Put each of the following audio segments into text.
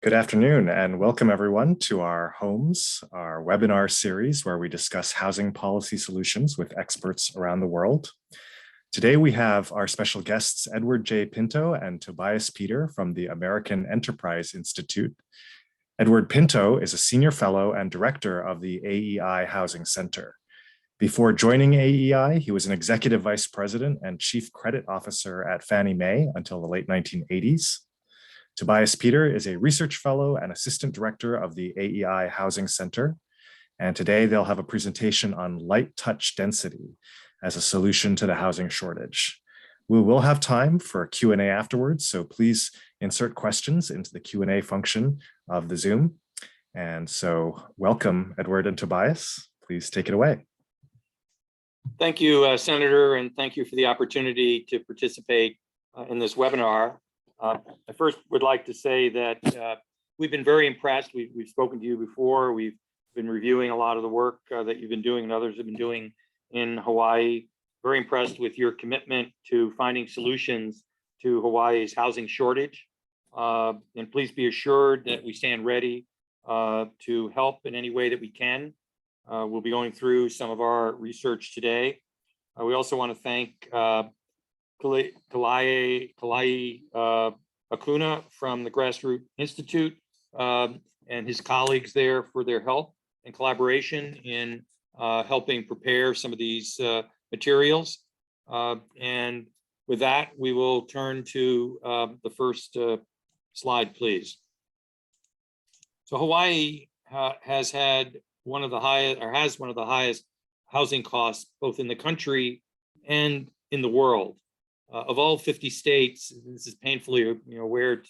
Good afternoon and welcome everyone to our webinar series where we discuss housing policy solutions with experts around the world. Today we have our special guests, Edward J. Pinto and Tobias Peter from the American Enterprise Institute. Edward Pinto is a senior fellow and director of the AEI Housing Center. Before joining AEI, he was an executive vice president and chief credit officer at Fannie Mae until the late 1980s. Tobias Peter is a research fellow and assistant director of the AEI Housing Center. And today they'll have a presentation on light touch density as a solution to the housing shortage. We will have time for a Q&A afterwards, so please insert questions into the Q&A function of the Zoom. And so welcome, Edward and Tobias. Please take it away. Thank you, Senator, and thank you for the opportunity to participate in this webinar. I first would like to say that we've been very impressed. We've spoken to you before. We've been reviewing a lot of the work that you've been doing and others have been doing in Hawaii. Very impressed with your commitment to finding solutions to Hawaii's housing shortage. And please be assured that we stand ready to help in any way that we can. We'll be going through some of our research today. We also want to thank Kalai Akuna from the Grassroots Institute and his colleagues there for their help and collaboration in helping prepare some of these materials. And with that, we will turn to the first slide, please. So Hawaii has had one of the highest housing costs, both in the country and in the world. Of all 50 states, this is painfully aware,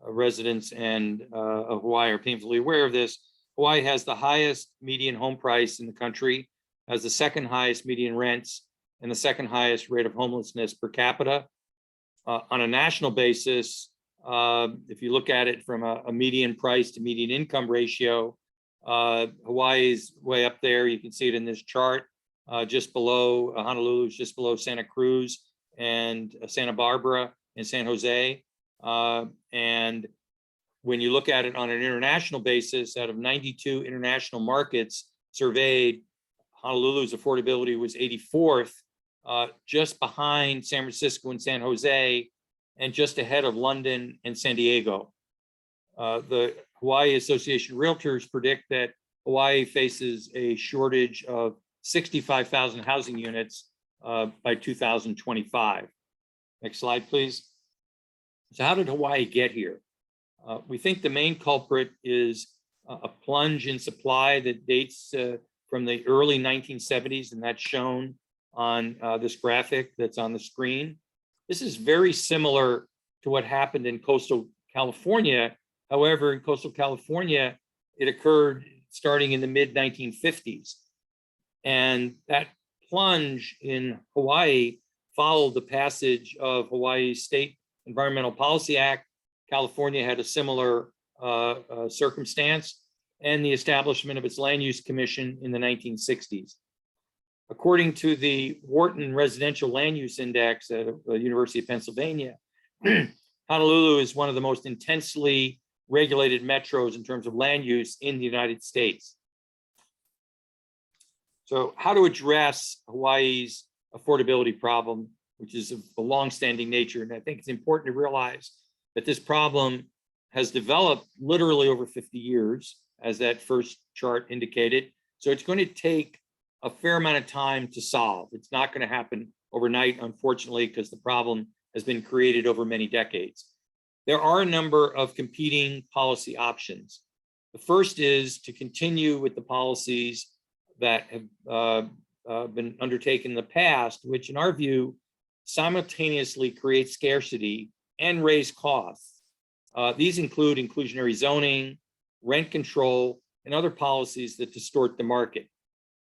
residents and of Hawaii are painfully aware of this. Hawaii has the highest median home price in the country, has the second highest median rents, and the second highest rate of homelessness per capita. On a national basis, if you look at it from a median price to median income ratio, Hawaii is way up there. You can see it in this chart, just below Honolulu, just below Santa Cruz and Santa Barbara and San Jose. And when you look at it on an international basis, out of 92 international markets surveyed, Honolulu's affordability was 84th, just behind San Francisco and San Jose, and just ahead of London and San Diego. The Hawaii Association of Realtors predict that Hawaii faces a shortage of 65,000 housing units by 2025. Next slide, please. So how did Hawaii get here? We think the main culprit is a plunge in supply that dates from the early 1970s, and that's shown on this graphic that's on the screen. This is very similar to what happened in coastal California. However, in coastal California, it occurred starting in the mid-1950s. And that plunge in Hawaii followed the passage of Hawaii's State Environmental Policy Act. California had a similar circumstance, and the establishment of its Land Use Commission in the 1960s. According to the Wharton Residential Land Use Index at the University of Pennsylvania, Honolulu is one of the most intensely regulated metros in terms of land use in the United States. So how to address Hawaii's affordability problem, which is of a long-standing nature. And I think it's important to realize that this problem has developed literally over 50 years, as that first chart indicated. So it's going to take a fair amount of time to solve. It's not going to happen overnight, unfortunately, because the problem has been created over many decades. There are a number of competing policy options. The first is to continue with the policies that have been undertaken in the past, which in our view simultaneously create scarcity and raise costs. These include inclusionary zoning, rent control, and other policies that distort the market.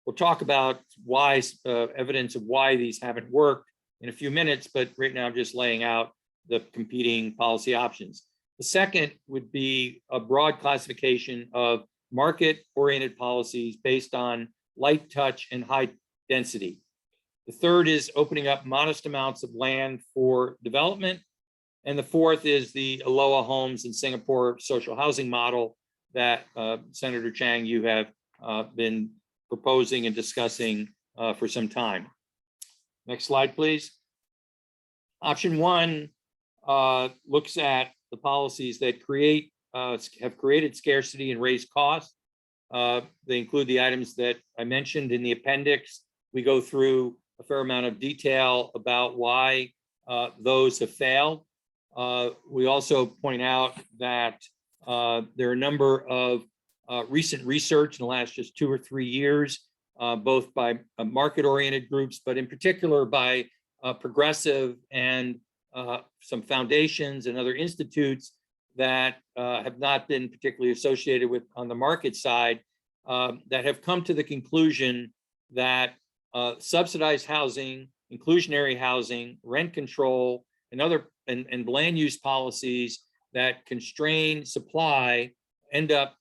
We'll talk about why evidence of why these haven't worked in a few minutes, but right now I'm just laying out the competing policy options. The second would be a broad classification of market-oriented policies based on light touch and high density. The third is opening up modest amounts of land for development. And the fourth is the Aloha Homes in Singapore social housing model that Senator Chang, you have been proposing and discussing for some time. Next slide, please. Option one looks at the policies that have created scarcity and raised costs. They include the items that I mentioned in the appendix. We go through a fair amount of detail about why those have failed. We also point out that there are a number of recent research in the last just 2 or 3 years, both by market-oriented groups, but in particular by progressive and some foundations and other institutes that have not been particularly associated with on the market side, that have come to the conclusion that subsidized housing, inclusionary housing, rent control, and other and land use policies that constrain supply end up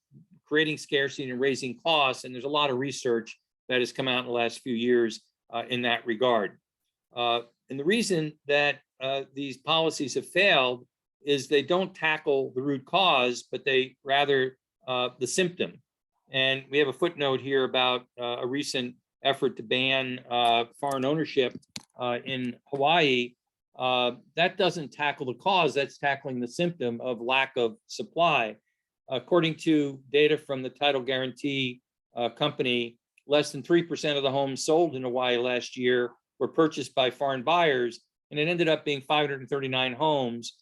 creating scarcity and raising costs. And there's a lot of research that has come out in the last few years in that regard. And the reason that these policies have failed is they don't tackle the root cause, but they rather the symptom. And we have a footnote here about a recent effort to ban foreign ownership in Hawaii. That doesn't tackle the cause, that's tackling the symptom of lack of supply. According to data from the Title Guarantee Company, less than 3% of the homes sold in Hawaii last year were purchased by foreign buyers, and it ended up being 539 homes,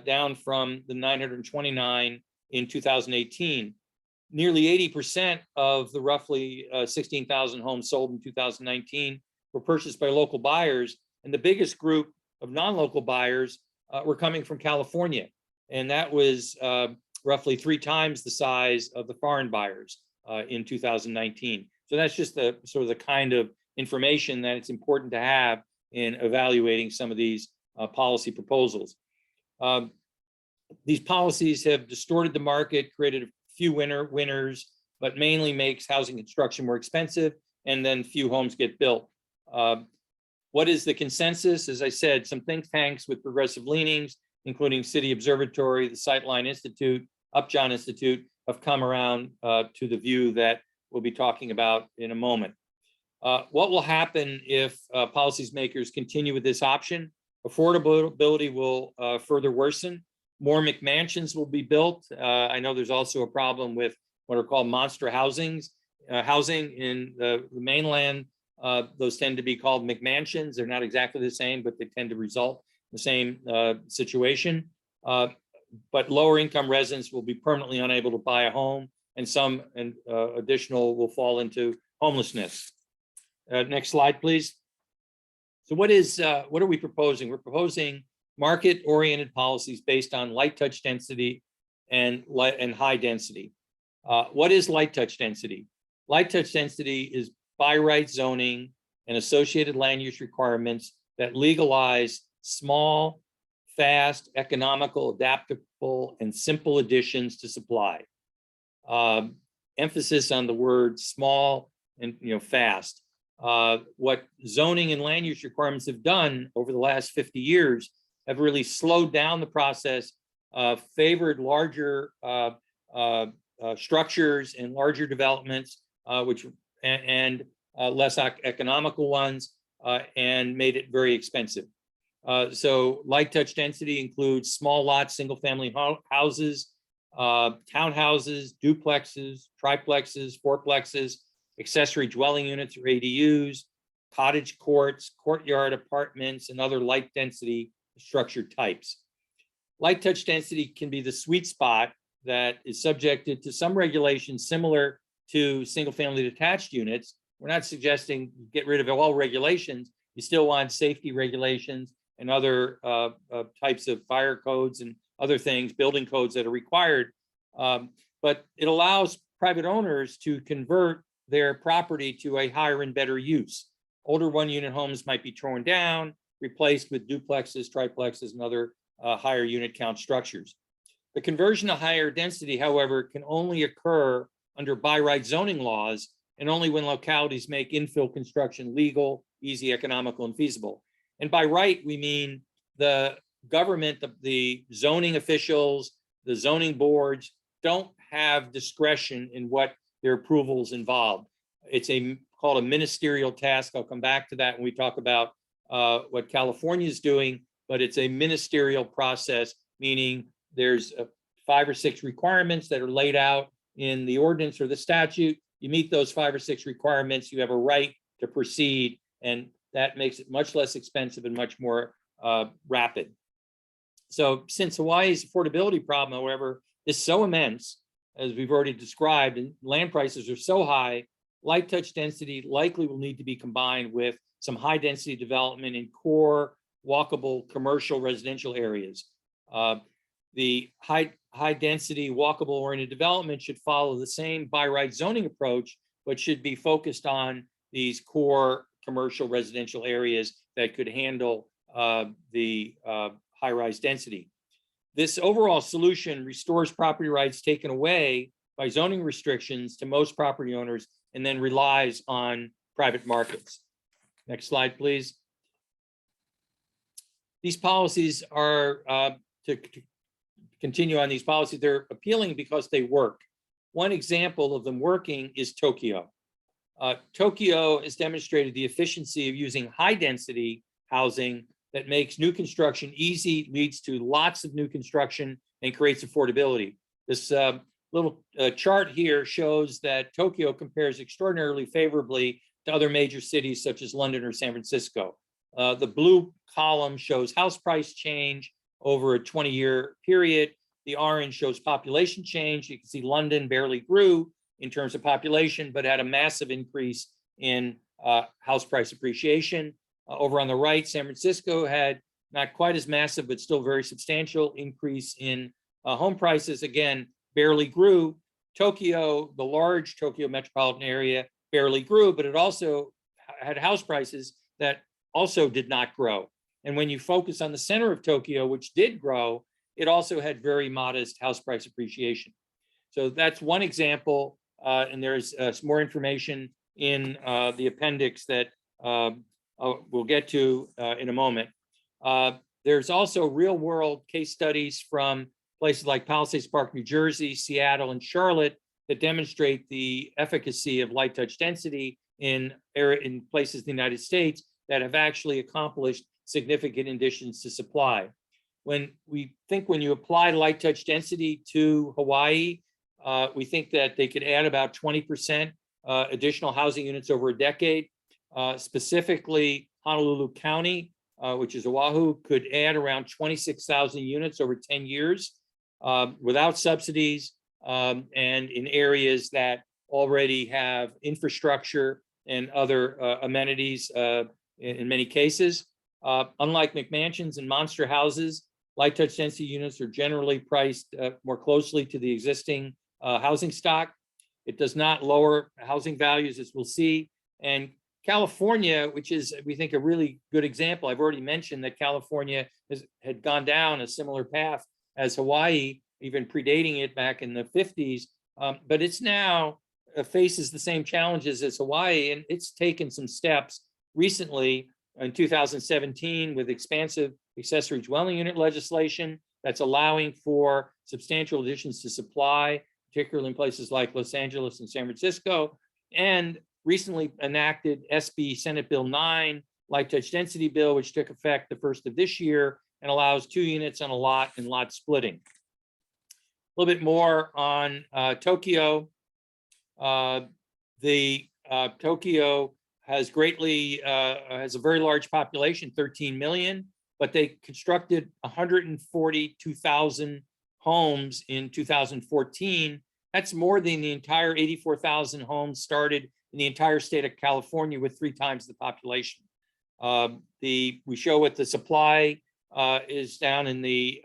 down from the 929 in 2018. Nearly 80% of the roughly 16,000 homes sold in 2019 were purchased by local buyers, and the biggest group of non-local buyers were coming from California, and that was roughly 3 times the size of the foreign buyers in 2019. So that's just the sort of the kind of information that it's important to have in evaluating some of these policy proposals. These policies have distorted the market, created a few winners, but mainly makes housing construction more expensive, and then few homes get built. What is the consensus? As I said, some think tanks with progressive leanings, including City Observatory, the Sightline Institute, Upjohn Institute, have come around to the view that we'll be talking about in a moment. What will happen if policymakers continue with this option? Affordability will further worsen. More McMansions will be built. I know there's also a problem with what are called monster housing in the mainland. Those tend to be called McMansions. They're not exactly the same, but they tend to result in the same situation. But lower income residents will be permanently unable to buy a home, and some additional will fall into homelessness. Next slide, please. So what are we proposing? We're proposing market-oriented policies based on light touch density and high density. What is light touch density? Light touch density is by right zoning and associated land use requirements that legalize small, fast, economical, adaptable, and simple additions to supply. Emphasis on the word small and fast. What zoning and land use requirements have done over the last 50 years have really slowed down the process, favored larger structures and larger developments, and less economical ones, and made it very expensive. So light touch density includes small lots, single family houses, townhouses, duplexes, triplexes, fourplexes, accessory dwelling units or ADUs, cottage courts, courtyard apartments, and other light density structure types. Light touch density can be the sweet spot that is subjected to some regulations similar to single family detached units. We're not suggesting get rid of all regulations. You still want safety regulations and other types of fire codes and other things, building codes that are required. But it allows private owners to convert their property to a higher and better use. Older one-unit homes might be torn down, replaced with duplexes, triplexes, and other higher unit count structures. The conversion to higher density, however, can only occur under by right zoning laws, and only when localities make infill construction legal, easy, economical, and feasible. And by right, we mean the government, the zoning officials, the zoning boards don't have discretion in what their approvals involve. It's called a ministerial task. I'll come back to that when we talk about what California is doing, but it's a ministerial process, meaning there's 5 or 6 requirements that are laid out in the ordinance or the statute. You meet those 5 or 6 requirements, you have a right to proceed, and that makes it much less expensive and much more rapid. So since Hawaii's affordability problem, however, is so immense, as we've already described, and land prices are so high, light touch density likely will need to be combined with some high density development in core walkable commercial residential areas. The high density walkable oriented development should follow the same by right zoning approach, but should be focused on these core commercial residential areas that could handle the high rise density. This overall solution restores property rights taken away by zoning restrictions to most property owners and then relies on private markets. Next slide, please. These policies are, to continue on these policies, they're appealing because they work. One example of them working is Tokyo. Tokyo has demonstrated the efficiency of using high density housing that makes new construction easy, leads to lots of new construction, and creates affordability. This little chart here shows that Tokyo compares extraordinarily favorably to other major cities such as London or San Francisco. The blue column shows house price change over a 20-year period. The orange shows population change. You can see London barely grew in terms of population, but had a massive increase in house price appreciation. Over on the right, San Francisco had not quite as massive, but still very substantial increase in home prices. Again, barely grew. Tokyo, the large Tokyo metropolitan area, barely grew, but it also had house prices that also did not grow. And when you focus on the center of Tokyo, which did grow, it also had very modest house price appreciation. So that's one example, and there's some more information in the appendix that we'll get to in a moment. There's also real world case studies from places like Palisades Park, New Jersey, Seattle, and Charlotte that demonstrate the efficacy of light touch density in places in the United States that have actually accomplished significant additions to supply. When you apply light touch density to Hawaii, we think that they could add about 20% additional housing units over a decade. Specifically, Honolulu County, which is Oahu, could add around 26,000 units over 10 years without subsidies and in areas that already have infrastructure and other amenities in many cases. Unlike McMansions and monster houses, light touch density units are generally priced more closely to the existing housing stock. It does not lower housing values, as we'll see. And California, which is, we think, a really good example. I've already mentioned that California had gone down a similar path as Hawaii, even predating it back in the 50s. But it's now faces the same challenges as Hawaii, and it's taken some steps recently in 2017 with expansive accessory dwelling unit legislation that's allowing for substantial additions to supply, particularly in places like Los Angeles and San Francisco, and recently enacted SB Senate Bill 9, light touch density bill, which took effect the 1st of this year and allows 2 units on a lot and lot splitting. A little bit more on Tokyo. Tokyo has has a very large population, 13 million, but they constructed 142,000 homes in 2014. That's more than the entire 84,000 homes started in the entire state of California with 3 times the population. We show what the supply is down in the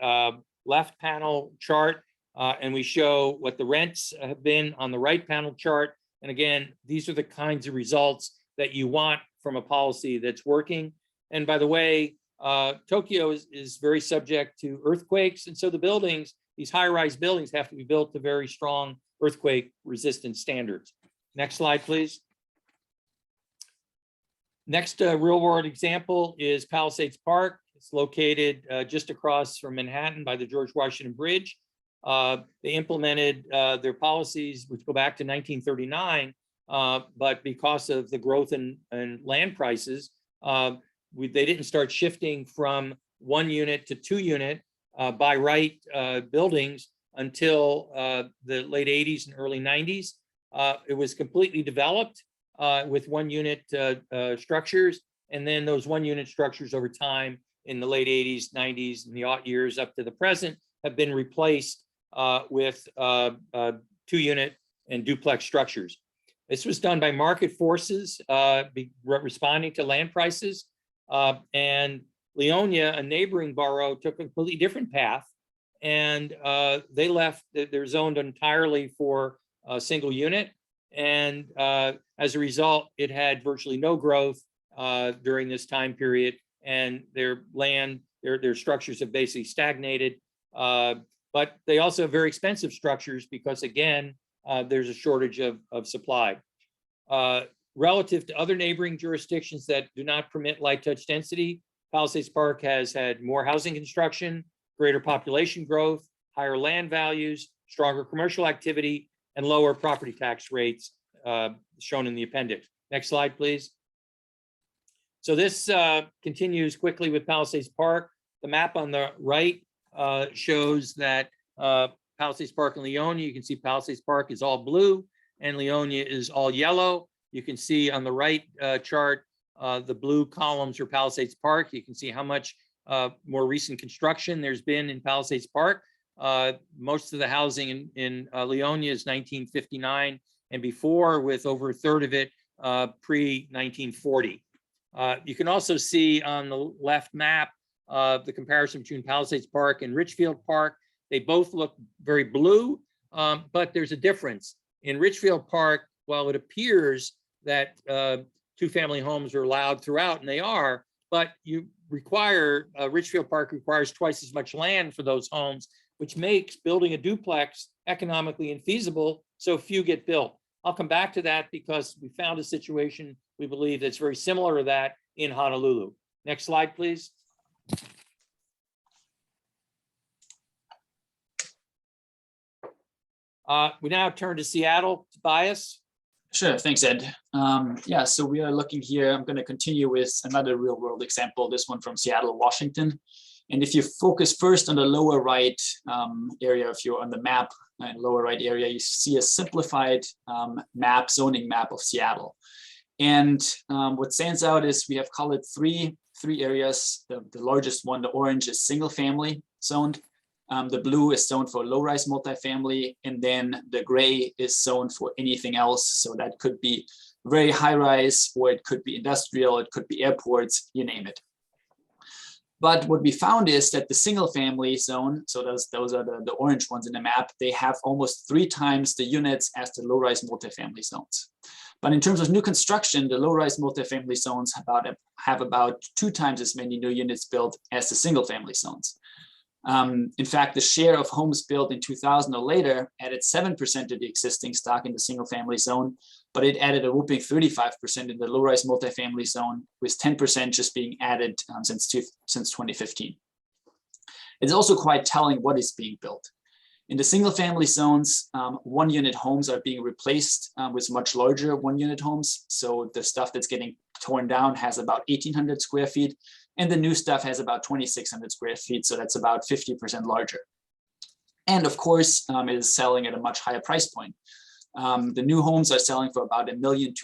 left panel chart, and we show what the rents have been on the right panel chart. And again, these are the kinds of results that you want from a policy that's working. And by the way, Tokyo is very subject to earthquakes. And so the buildings, these high-rise buildings, have to be built to very strong earthquake resistant standards. Next slide, please. Next real world example is Palisades Park. It's located just across from Manhattan by the George Washington Bridge. They implemented their policies, which go back to 1939, but because of the growth in land prices, they didn't start shifting from 1 unit to 2 unit by right buildings until the late 80s and early 90s. It was completely developed with 1 unit structures, and then those 1 unit structures over time in the late 80s, 90s, and the aught years up to the present have been replaced with 2 unit and duplex structures. This was done by market forces responding to land prices. And Leonia, a neighboring borough, took a completely different path, and they left. They're zoned entirely for a single unit, and as a result, it had virtually no growth during this time period, and their land, their structures have basically stagnated. But they also have very expensive structures because, again, there's a shortage of supply. Relative to other neighboring jurisdictions that do not permit light touch density, Palisades Park has had more housing construction, greater population growth, higher land values, stronger commercial activity, and lower property tax rates shown in the appendix. Next slide, please. So this continues quickly with Palisades Park. The map on the right shows that Palisades Park and Leonia, you can see Palisades Park is all blue and Leonia is all yellow. You can see on the right chart, the blue columns are Palisades Park. You can see how much more recent construction there's been in Palisades Park. Most of the housing in Leonia is 1959 and before, with over a third of it pre-1940. You can also see on the left map the comparison between Palisades Park and Richfield Park. They both look very blue, but there's a difference. In Richfield Park, while it appears that 2-family homes are allowed throughout, and they are, but you require, Richfield Park requires twice as much land for those homes, which makes building a duplex economically infeasible, so few get built. I'll come back to that because we found a situation we believe that's very similar to that in Honolulu. Next slide, please. We now turn to Seattle. Tobias. Sure, thanks, Ed. Yeah, so we are looking here. I'm going to continue with another real world example, this one from Seattle, Washington. And if you focus first on the lower right area, if you're on the map, lower right area, you see a simplified zoning map of Seattle. And what stands out is we have colored three areas. The largest one, the orange, is single family zoned. The blue is zoned for low-rise multifamily, and then the gray is zoned for anything else. So that could be very high-rise, or it could be industrial, it could be airports, you name it. But what we found is that the single-family zone, so those are the orange ones in the map, they have almost 3 times the units as the low-rise multifamily zones. But in terms of new construction, the low-rise multifamily zones have about 2 times as many new units built as the single-family zones. In fact, the share of homes built in 2000 or later added 7% to the existing stock in the single family zone, but it added a whooping 35% in the low-rise multifamily zone, with 10% just being added since 2015. It's also quite telling what is being built. In the single family zones, 1-unit homes are being replaced with much larger 1-unit homes. So the stuff that's getting torn down has about 1,800 square feet. And the new stuff has about 2,600 square feet, so that's about 50% larger. And of course, it is selling at a much higher price point. The new homes are selling for about $1.25 million,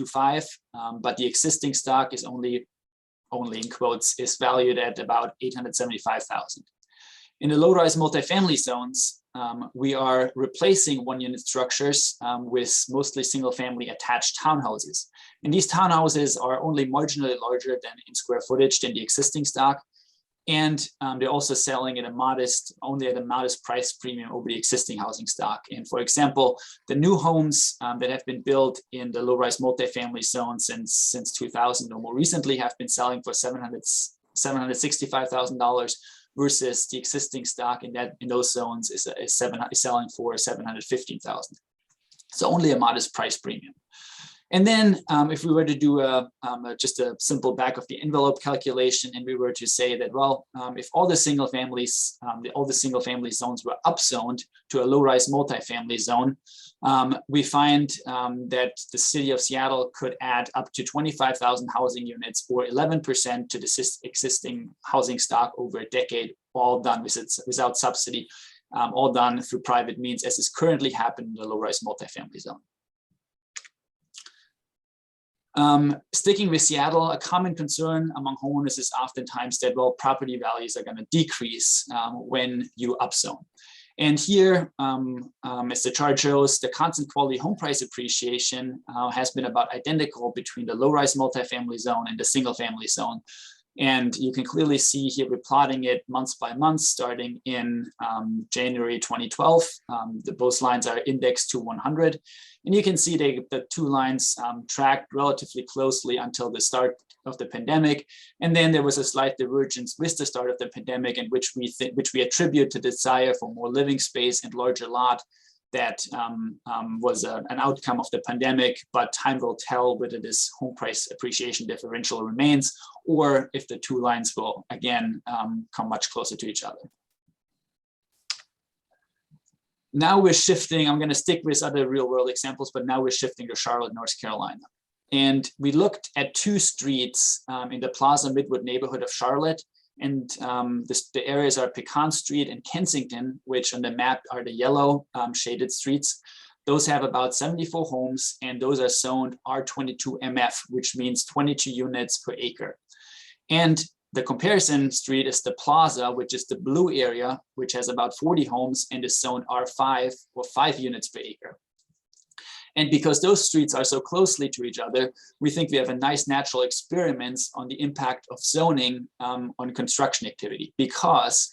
but the existing stock is only in quotes, is valued at about $875,000. In the low-rise multifamily zones, we are replacing 1-unit structures with mostly single-family attached townhouses. And these townhouses are only marginally larger than in square footage than the existing stock. And they're also selling at only at a modest price premium over the existing housing stock. And for example, the new homes that have been built in the low-rise multifamily zone since 2000 or more recently have been selling for $765,000. Versus the existing stock in those zones is selling for $715,000. So only a modest price premium. And then if we were to do just a simple back of the envelope calculation, and we were to say that, well, if all the single families, zones were upzoned to a low-rise multifamily zone, we find that the city of Seattle could add up to 25,000 housing units, or 11% to the existing housing stock over a decade, all done without subsidy, all done through private means, as is currently happening in the low-rise multifamily zone. Sticking with Seattle, a common concern among homeowners is oftentimes that, well, property values are going to decrease when you upzone. And here, as the chart shows, the constant quality home price appreciation has been about identical between the low-rise multifamily zone and the single-family zone. And you can clearly see here, we're plotting it month by month, starting in January 2012. Both lines are indexed to 100. And you can see the two lines tracked relatively closely until the start of the pandemic. And then there was a slight divergence with the start of the pandemic, in which we attribute to the desire for more living space and larger lot that was an outcome of the pandemic, but time will tell whether this home price appreciation differential remains, or if the two lines will again come much closer to each other. Now we're shifting, I'm going to stick with other real world examples, but now we're shifting to Charlotte, North Carolina. And we looked at two streets in the Plaza Midwood neighborhood of Charlotte. And the areas are Pecan Street and Kensington, which on the map are the yellow shaded streets. Those have about 74 homes, and those are zoned R22MF, which means 22 units per acre. And the comparison street is the Plaza, which is the blue area, which has about 40 homes and is zoned R5, or 5 units per acre. And because those streets are so closely to each other, we think we have a nice natural experiments on the impact of zoning on construction activity, because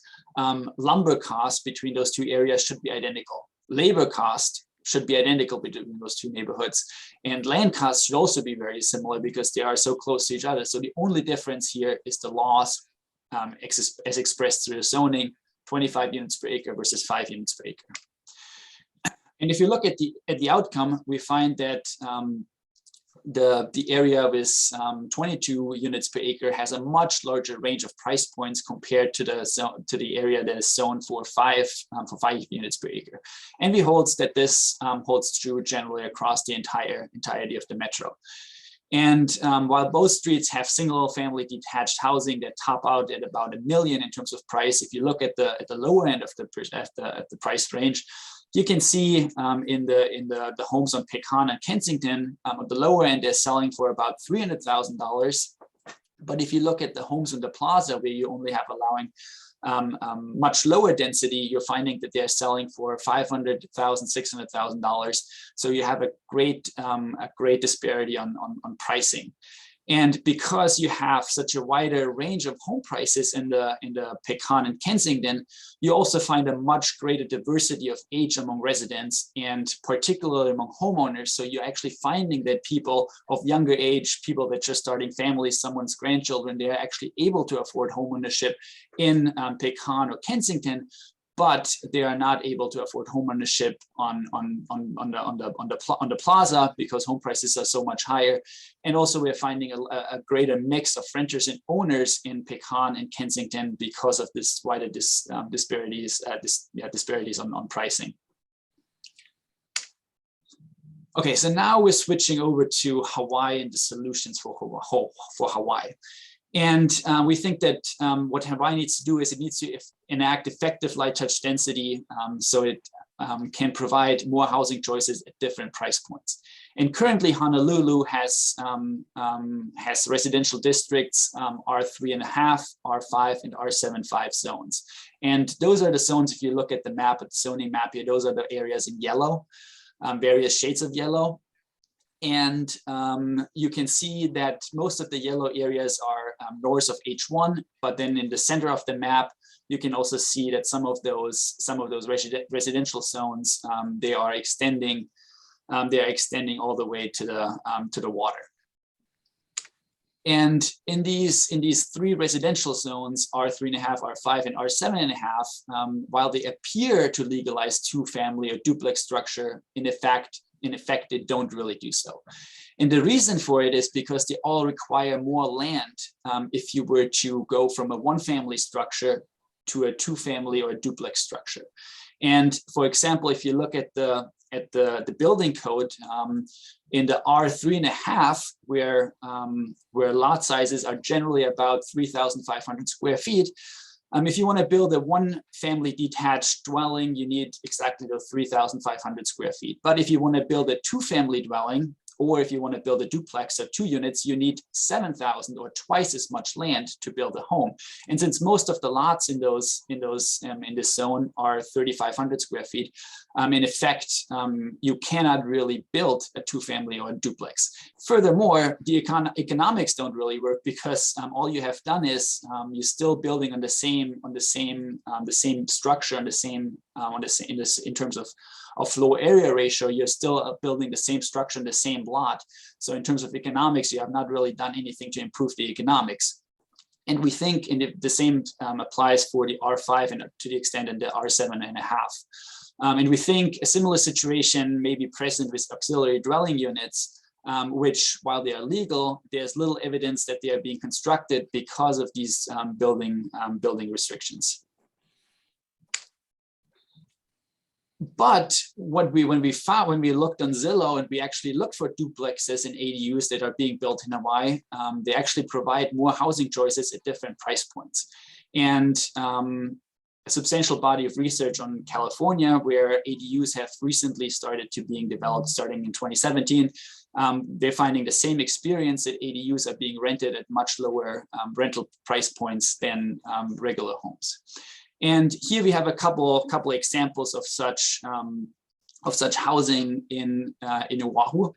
lumber costs between those two areas should be identical. Labor cost should be identical between those two neighborhoods. And land costs should also be very similar because they are so close to each other. So the only difference here is the loss as expressed through the zoning, 25 units per acre versus 5 units per acre. And if you look at the outcome, we find that the area with 22 units per acre has a much larger range of price points compared to the area that is zoned for 5 units per acre. And we holds that this holds true generally across the entirety of the metro. And while both streets have single-family detached housing that top out at about $1 million in terms of price, if you look at the lower end of the price range, you can see in the homes on Pecan and Kensington, at the lower end, they're selling for about $300,000. But if you look at the homes in the Plaza, where you only have allowing much lower density, you're finding that they're selling for $500,000, $600,000. So you have a great disparity on pricing. And because you have such a wider range of home prices in the Pecan and Kensington, you also find a much greater diversity of age among residents, and particularly among homeowners. So you're actually finding that people of younger age, people that are just starting families, someone's grandchildren, they're actually able to afford homeownership in Pecan or Kensington, but they are not able to afford homeownership on the Plaza because home prices are so much higher. And also we're finding a greater mix of renters and owners in Pecan and Kensington because of this wider disparities on pricing. Okay, so now we're switching over to Hawaii and the solutions for Hawaii. And we think that what Hawaii needs to do is it needs to enact effective light touch density so it can provide more housing choices at different price points. And currently Honolulu has residential districts R3.5, R5, and R7.5 zones. And those are the zones, if you look at the map, at the zoning map here, those are the areas in yellow, various shades of yellow. And you can see that most of the yellow areas are north of H1, but then in the center of the map, you can also see that some of those residential zones, they are extending all the way to the water. And in these 3 residential zones, R3.5, R5, and R7.5, while they appear to legalize 2-family or duplex structure, in effect, in effect, they don't really do so. And the reason for it is because they all require more land if you were to go from a one-family structure to a two-family or a duplex structure. And for example, if you look at the building code in the R3.5, where lot sizes are generally about 3,500 square feet, if you want to build a one-family detached dwelling, you need exactly those 3,500 square feet. But if you want to build a two-family dwelling, or if you want to build a duplex of 2 units, you need 7,000 or twice as much land to build a home. And since most of the lots in this zone are 3,500 square feet, in effect, you cannot really build a two-family or a duplex. Furthermore, the economics don't really work because all you have done is you're still building on the same structure, in terms of floor area ratio, you're still building the same structure in the same lot. So in terms of economics, you have not really done anything to improve the economics. And we think the same applies for the R5 and to the extent in the R7.5. And we think a similar situation may be present with auxiliary dwelling units, which, while they are legal, there's little evidence that they are being constructed because of these building restrictions. But when we looked on Zillow and we actually looked for duplexes and ADUs that are being built in Hawaii, they actually provide more housing choices at different price points. And a substantial body of research on California, where ADUs have recently started to being developed starting in 2017, they're finding the same experience, that ADUs are being rented at much lower rental price points than regular homes. And here we have a couple examples of such housing in Oahu.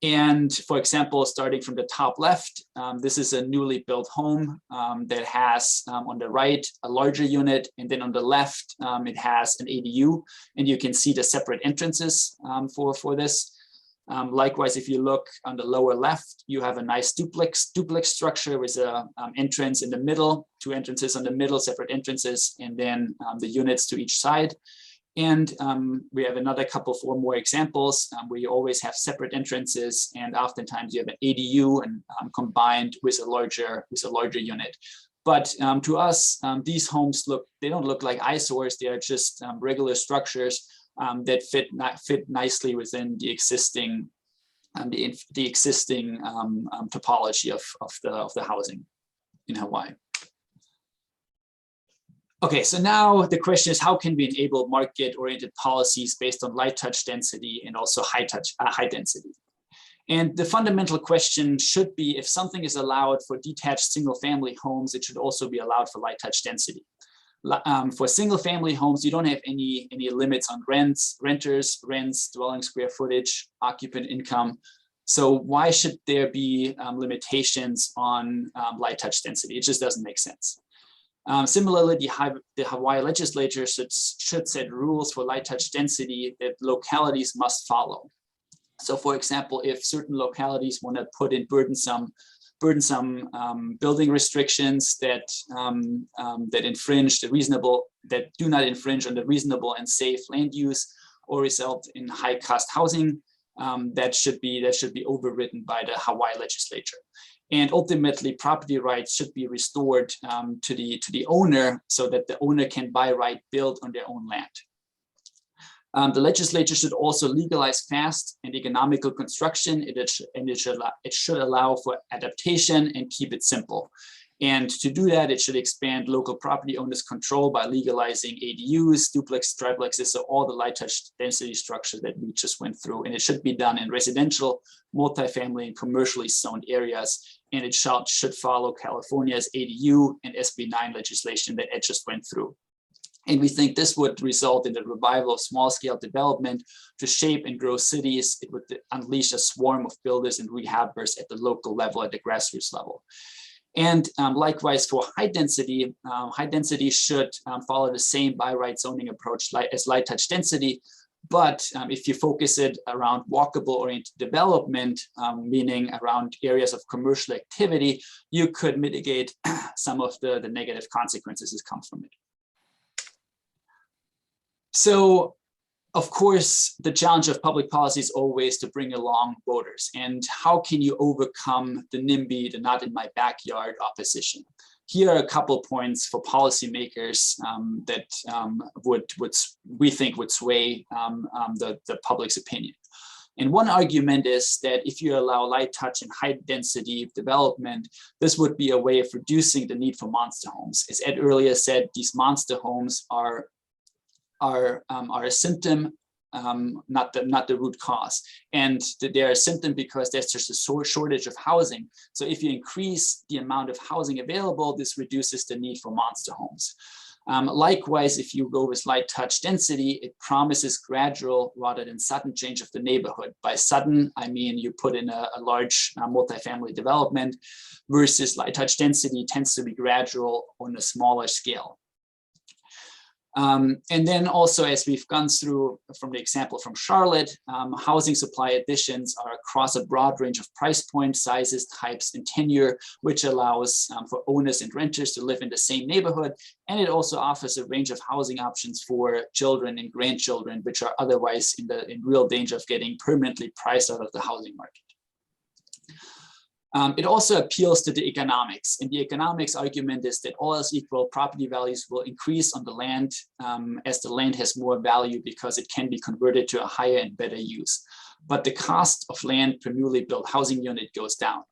And for example, starting from the top left, this is a newly built home that has on the right a larger unit, and then on the left it has an ADU, and you can see the separate entrances for this. Likewise, if you look on the lower left, you have a nice duplex structure with an entrance in the middle, 2 entrances on the middle, separate entrances, and then the units to each side. And we have another 4 more examples where you always have separate entrances, and oftentimes you have an ADU and combined with a larger unit. But to us, these homes don't look like eyesores. They are just regular structures that fit nicely within the existing topology of the housing in Hawaii. Okay, so now the question is, how can we enable market-oriented policies based on light touch density and also high density? And the fundamental question should be, if something is allowed for detached single-family homes, it should also be allowed for light touch density. For single-family homes, you don't have any limits on renters, dwelling square footage, occupant income. So why should there be limitations on light touch density? It just doesn't make sense. Similarly, the Hawaii legislature should set rules for light touch density that localities must follow. So for example, if certain localities want to put in burdensome building restrictions that do not infringe on the reasonable and safe land use or result in high cost housing, that should be overridden by the Hawaii legislature. And ultimately, property rights should be restored to the owner, so that the owner can by right build on their own land. The legislature should also legalize fast and economical construction. It should allow for adaptation and keep it simple. And to do that, it should expand local property owners' control by legalizing ADUs, duplex, triplexes, so all the light touch density structure that we just went through. And it should be done in residential, multifamily, and commercially zoned areas. And it should follow California's ADU and SB 9 legislation that Ed just went through. And we think this would result in the revival of small-scale development to shape and grow cities. It would unleash a swarm of builders and rehabbers at the local level, at the grassroots level. And likewise for high density should follow the same by right zoning approach as light touch density. But if you focus it around walkable oriented development, meaning around areas of commercial activity, you could mitigate some of the negative consequences that come from it. So Of course, the challenge of public policy is always to bring along voters. And how can you overcome the NIMBY, the not in my backyard opposition? Here are a couple points for policymakers that we think would sway the public's opinion. And one argument is that if you allow light touch and high density development, this would be a way of reducing the need for monster homes. As Ed earlier said, these monster homes are a symptom, not the root cause. And they're a symptom because there's just a shortage of housing. So if you increase the amount of housing available, this reduces the need for monster homes. Likewise, if you go with light touch density, it promises gradual rather than sudden change of the neighborhood. By sudden, I mean you put in a large multifamily development, versus light touch density tends to be gradual on a smaller scale. And then also, as we've gone through from the example from Charlotte, housing supply additions are across a broad range of price points, sizes, types, and tenure, which allows for owners and renters to live in the same neighborhood. And it also offers a range of housing options for children and grandchildren, which are otherwise in real danger of getting permanently priced out of the housing market. It also appeals to the economics, and the economics argument is that all else equal, property values will increase on the land as the land has more value because it can be converted to a higher and better use. But the cost of land per newly built housing unit goes down.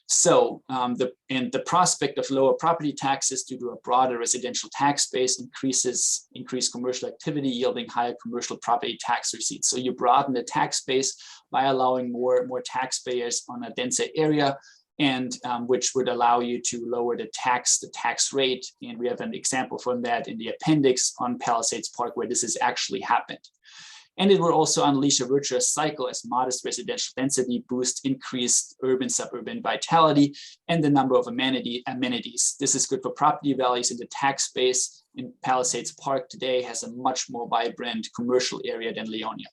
So the prospect of lower property taxes due to a broader residential tax base increased commercial activity, yielding higher commercial property tax receipts. So you broaden the tax base by allowing more taxpayers on a denser area, and which would allow you to lower the tax rate. And we have an example from that in the appendix on Palisades Park, where this has actually happened. And it will also unleash a virtuous cycle as modest residential density boosts increased urban-suburban vitality and the number of amenities. This is good for property values, and the tax base in Palisades Park today has a much more vibrant commercial area than Leonia.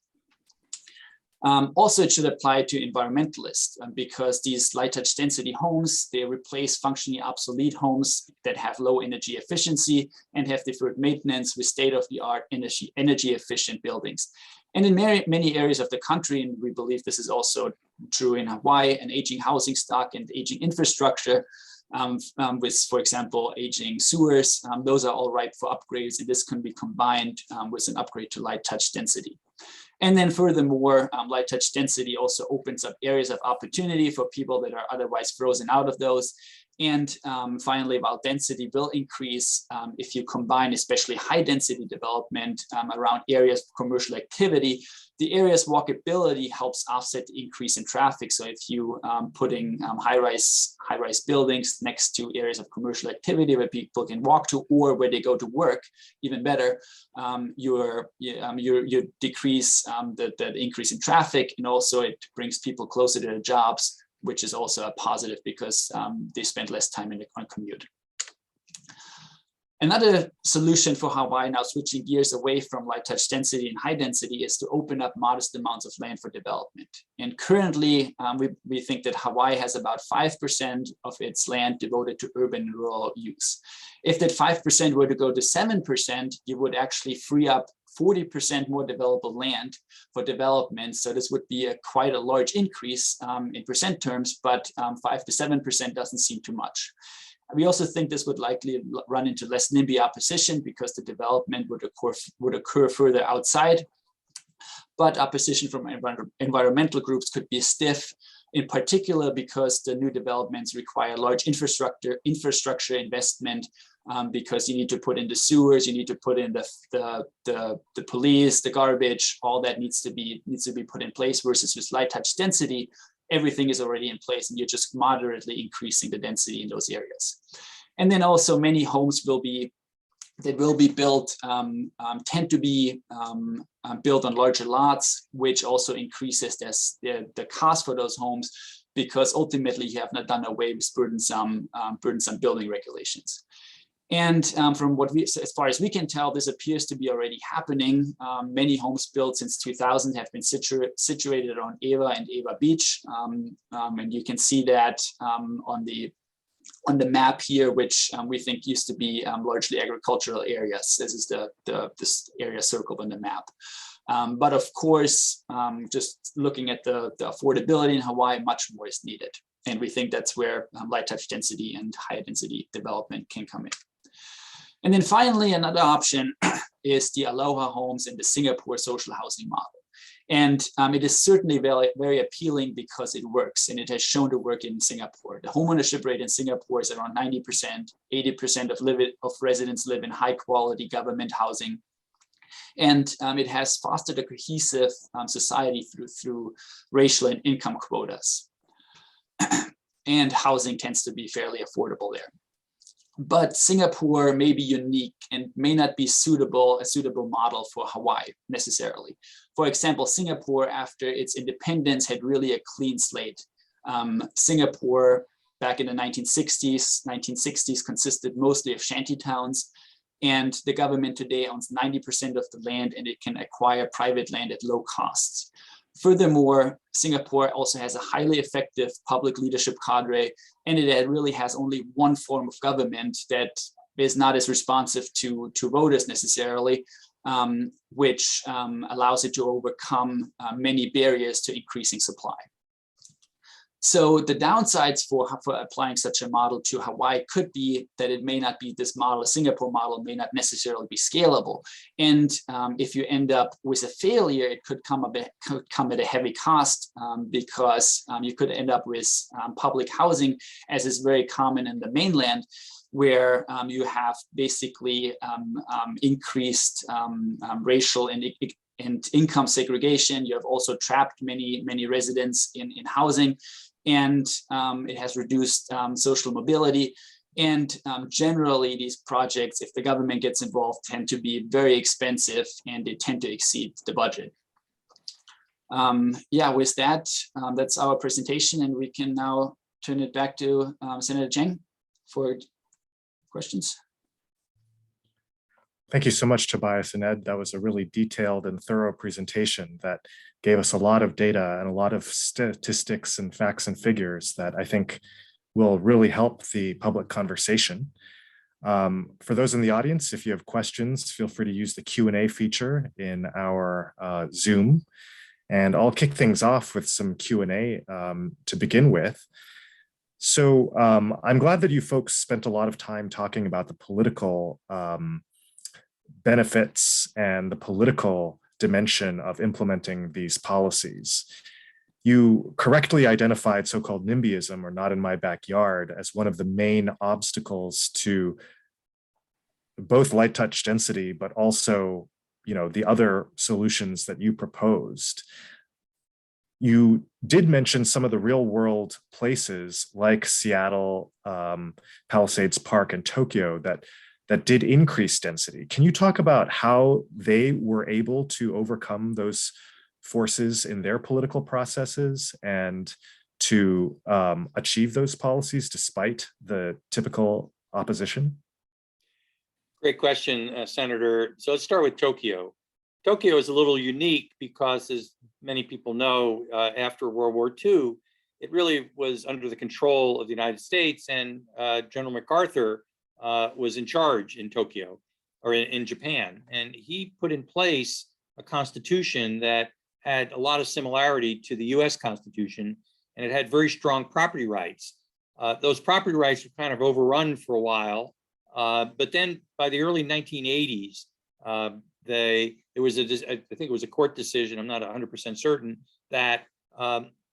Also, it should apply to environmentalists because these light touch density homes, they replace functionally obsolete homes that have low energy efficiency and have deferred maintenance with state-of-the-art energy efficient buildings. And in many areas of the country, and we believe this is also true in Hawaii, an aging housing stock and aging infrastructure with, for example, aging sewers, those are all ripe for upgrades, and this can be combined with an upgrade to light touch density. And then furthermore, light touch density also opens up areas of opportunity for people that are otherwise frozen out of those. And finally, while density will increase, if you combine especially high density development around areas of commercial activity, the area's walkability helps offset the increase in traffic. So if you putting high-rise buildings next to areas of commercial activity where people can walk to or where they go to work, even better, you decrease the increase in traffic, and also it brings people closer to their jobs, which is also a positive because they spend less time on commute. Another solution for Hawaii, now switching gears away from light touch density and high density, is to open up modest amounts of land for development. And currently, we think that Hawaii has about 5% of its land devoted to urban and rural use. If that 5% were to go to 7%, you would actually free up 40% more developable land for development. So this would be quite a large increase in percent terms, but 5 to 7% doesn't seem too much. We also think this would likely run into less NIMBY opposition because the development would occur further outside. But opposition from environmental groups could be stiff, in particular because the new developments require large infrastructure investment, because you need to put in the sewers, you need to put in the police, the garbage, all that needs to be put in place, versus with light touch density, everything is already in place and you're just moderately increasing the density in those areas. And then also many homes that will be built tend to be built on larger lots, which also increases the cost for those homes, because ultimately you have not done away with burdensome building regulations. And from as far as we can tell, this appears to be already happening. Many homes built since 2000 have been situated on Ewa and Ewa Beach. And you can see that on on the map here, which we think used to be largely agricultural areas. This is this area circled on the map. But of course, just looking at the affordability in Hawaii, much more is needed. And we think that's where light touch density and high density development can come in. And then finally, another option is the Aloha homes and the Singapore social housing model. And it is certainly very, very appealing because it works, and it has shown to work in Singapore. The homeownership rate in Singapore is around 90%. 80% of residents live in high quality government housing. And it has fostered a cohesive society through racial and income quotas. And housing tends to be fairly affordable there. But Singapore may be unique and may not be a suitable model for Hawaii necessarily. For example, Singapore, after its independence, had really a clean slate. Singapore, back in the 1960s consisted mostly of shanty towns. And the government today owns 90% of the land, and it can acquire private land at low costs. Furthermore, Singapore also has a highly effective public leadership cadre, and it really has only one form of government that is not as responsive to voters necessarily, which allows it to overcome many barriers to increasing supply. So the downsides for applying such a model to Hawaii could be that it may not be this model, a Singapore model may not necessarily be scalable. And if you end up with a failure, it could come at a heavy cost because you could end up with public housing, as is very common in the mainland, where you have basically increased racial and income segregation. You have also trapped many residents in housing. And it has reduced social mobility. And generally, these projects, if the government gets involved, tend to be very expensive, and they tend to exceed the budget. Yeah, with that, that's our presentation, and we can now turn it back to Senator Chang for questions. Thank you so much, Tobias and Ed. That was a really detailed and thorough presentation that gave us a lot of data and a lot of statistics and facts and figures that I think will really help the public conversation. For those in the audience, if you have questions, feel free to use the Q&A feature in our Zoom. And I'll kick things off with some Q&A to begin with. So I'm glad that you folks spent a lot of time talking about the political benefits and the political dimension of implementing these policies. You correctly identified so-called NIMBYism, or not in my backyard, as one of the main obstacles to both light touch density, but also, the other solutions that you proposed. You did mention some of the real world places like Seattle, Palisades Park, and Tokyo that did increase density. Can you talk about how they were able to overcome those forces in their political processes and to achieve those policies despite the typical opposition? Great question, Senator. So let's start with Tokyo. Tokyo is a little unique because, as many people know, after World War II, it really was under the control of the United States, and General MacArthur was in charge in Tokyo, or in Japan. And he put in place a constitution that had a lot of similarity to the US Constitution, and it had very strong property rights. Those property rights were kind of overrun for a while, but then by the early 1980s, there was I think it was a court decision, I'm not 100% certain, that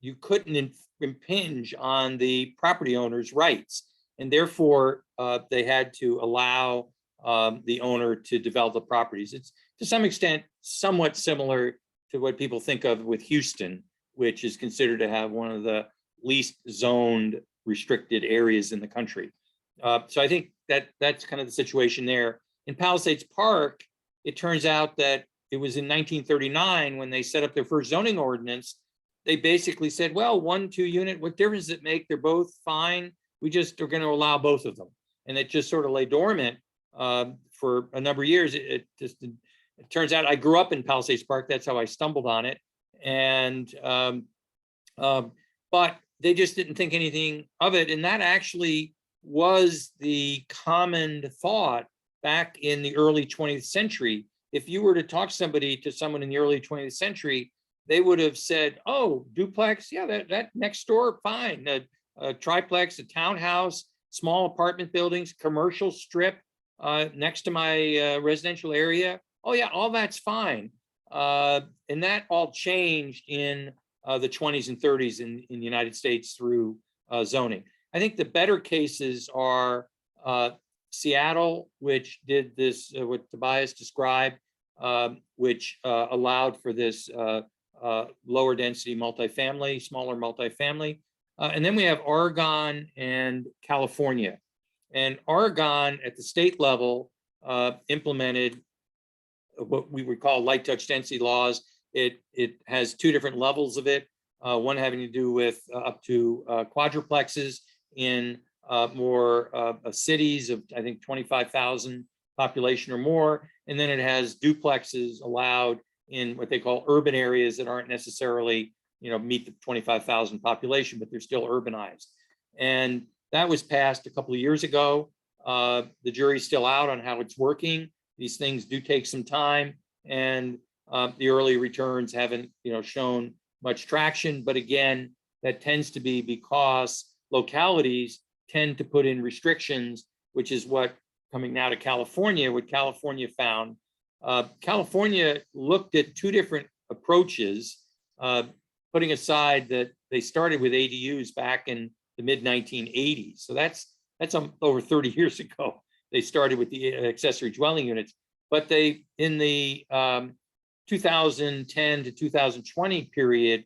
you couldn't impinge on the property owner's rights. And therefore, they had to allow the owner to develop the properties. It's to some extent somewhat similar to what people think of with Houston, which is considered to have one of the least zoned restricted areas in the country. So I think that's kind of the situation there. In Palisades Park, it turns out that it was in 1939 when they set up their first zoning ordinance. They basically said, well, 1-2 unit, what difference does it make? They're both fine. We just are going to allow both of them. And it just sort of lay dormant for a number of years. It turns out I grew up in Palisades Park. That's how I stumbled on it. And but they just didn't think anything of it. And that actually was the common thought back in the early 20th century. If you were to talk to someone in the early 20th century, they would have said, oh, duplex, yeah, that next door, fine. A triplex, a townhouse, small apartment buildings, commercial strip next to my residential area. Oh yeah, all that's fine. And that all changed in the 20s and 30s in the United States through zoning. I think the better cases are Seattle, which did this, what Tobias described, which allowed for this lower density multifamily, smaller multifamily. And then we have Oregon and California. And Oregon at the state level implemented what we would call light touch density laws. It has two different levels of it, one having to do with up to quadruplexes in more cities of, I think, 25,000 population or more. And then it has duplexes allowed in what they call urban areas that aren't necessarily, meet the 25,000 population, but they're still urbanized. And that was passed a couple of years ago. The jury's still out on how it's working. These things do take some time, and the early returns haven't, shown much traction. But again, that tends to be because localities tend to put in restrictions, which is what coming now to California, what California found. California looked at two different approaches, putting aside that they started with ADUs back in the mid 1980s. So that's over 30 years ago. They started with the accessory dwelling units, but they, in the 2010 to 2020 period,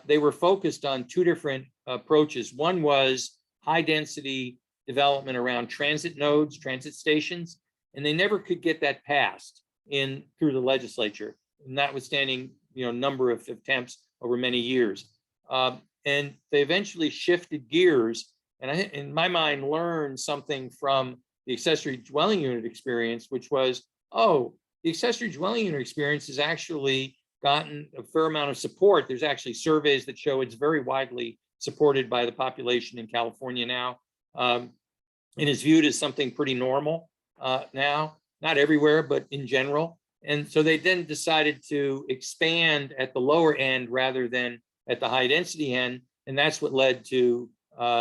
they were focused on two different approaches. One was high density development around transit nodes, transit stations, and they never could get that passed through the legislature, notwithstanding number of attempts over many years. And they eventually shifted gears, and I, in my mind, learned something from the accessory dwelling unit experience, which was, oh, the accessory dwelling unit experience has actually gotten a fair amount of support. There's actually surveys that show it's very widely supported by the population in California now, and is viewed as something pretty normal now, not everywhere, but in general. And so they then decided to expand at the lower end rather than at the high density end. And that's what led to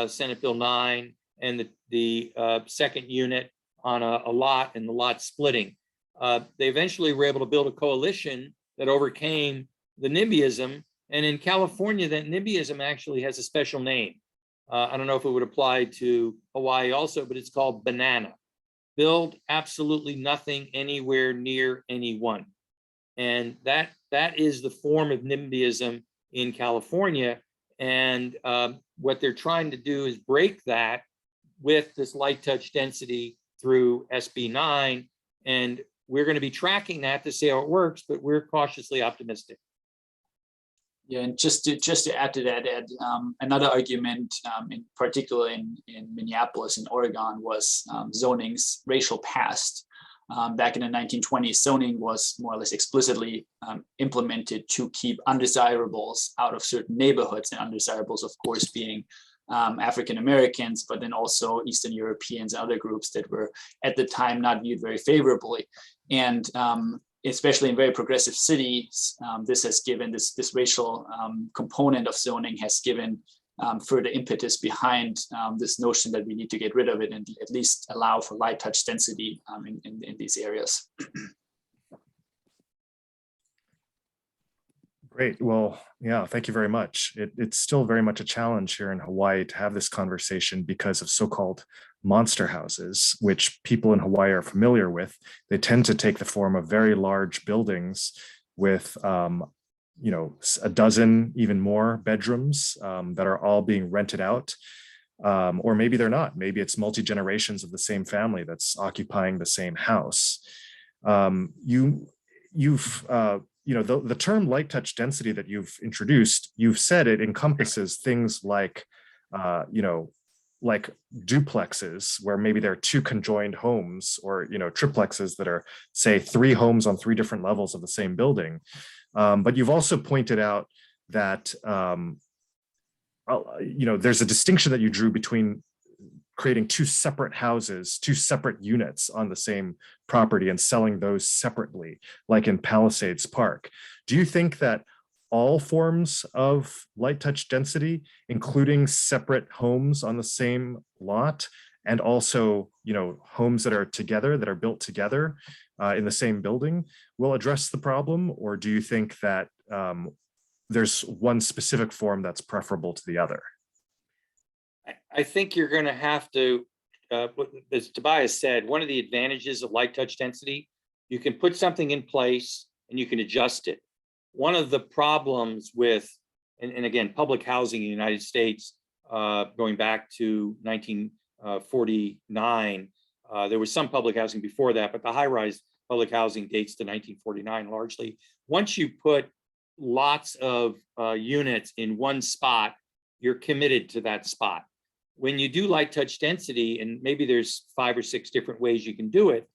Senate Bill 9 and the second unit on a lot and the lot splitting. They eventually were able to build a coalition that overcame the NIMBYism. And in California, that NIMBYism actually has a special name. I don't know if it would apply to Hawaii also, but it's called banana. Build absolutely nothing anywhere near anyone. And that is the form of NIMBYism in California. And what they're trying to do is break that with this light touch density through SB 9. And we're going to be tracking that to see how it works, but we're cautiously optimistic. Yeah, and just to add to that, Ed, another argument, in particular in Minneapolis and Oregon, was zoning's racial past. Back in the 1920s, zoning was more or less explicitly implemented to keep undesirables out of certain neighborhoods, and undesirables, of course, being African Americans, but then also Eastern Europeans and other groups that were at the time not viewed very favorably. And especially in very progressive cities, this has given this racial component of zoning has given further impetus behind this notion that we need to get rid of it and at least allow for light touch density in these areas. Great. Well, yeah, thank you very much. It's still very much a challenge here in Hawaii to have this conversation because of so-called monster houses, which people in Hawaii are familiar with. They tend to take the form of very large buildings with, a dozen, even more bedrooms that are all being rented out. Or maybe they're not. Maybe it's multi-generations of the same family that's occupying the same house. The term light touch density that you've introduced, you've said it encompasses things like, like duplexes, where maybe there are two conjoined homes, or, triplexes that are, say, 3 homes on 3 different levels of the same building. But you've also pointed out that, there's a distinction that you drew between creating two separate houses, two separate units on the same property and selling those separately, like in Palisades Park. Do you think that all forms of light touch density, including separate homes on the same lot, and also, homes that are together, that are built together in the same building, will address the problem? Or do you think that there's one specific form that's preferable to the other? I think you're going to have to, as Tobias said, one of the advantages of light touch density, you can put something in place and you can adjust it. One of the problems with, and again, public housing in the United States, going back to 1949, there was some public housing before that, but the high-rise public housing dates to 1949 largely. Once you put lots of units in one spot, you're committed to that spot. When you do light touch density, and maybe there's 5 or 6 different ways you can do it,